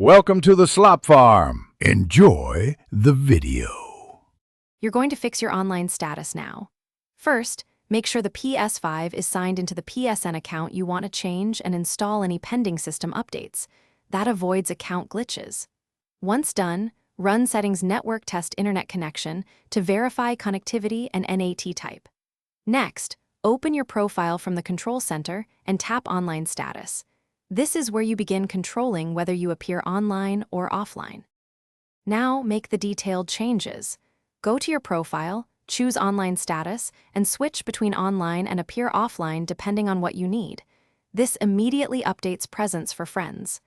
Welcome to the Slop Farm. Enjoy the video. You're going to fix your online status now. First, make sure the Ps5 is signed into the PSN account you want to change and install any pending system updates. That avoids account glitches. Once done, run settings network test internet connection to verify connectivity and NAT type. Next, open your profile from the control center and tap online status. This is where you begin controlling whether you appear online or offline. Now make the detailed changes. Go to your profile, choose online status, and switch between online and appear offline depending on what you need. This immediately updates presence for friends.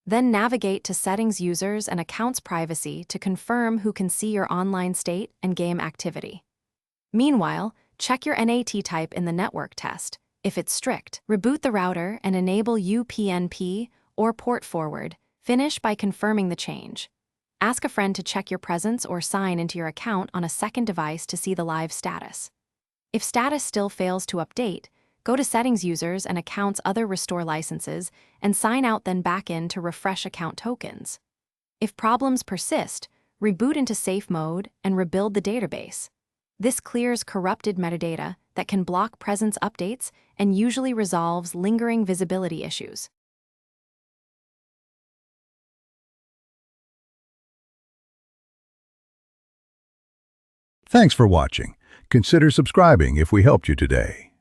Then navigate to Settings, Users, and Accounts Privacy to confirm who can see your online state and game activity. Meanwhile, check your NAT type in the network test. If it's strict, reboot the router and enable UPnP or port forward. Finish by confirming the change. Ask a friend to check your presence or sign into your account on a second device to see the live status. If status still fails to update, go to Settings, Users, and Accounts, Other, Restore Licenses, and sign out, then back in to refresh account tokens. If problems persist, reboot into safe mode and rebuild the database. This clears corrupted metadata that can block presence updates and usually resolves lingering visibility issues. Thanks for watching. Consider subscribing if we helped you today.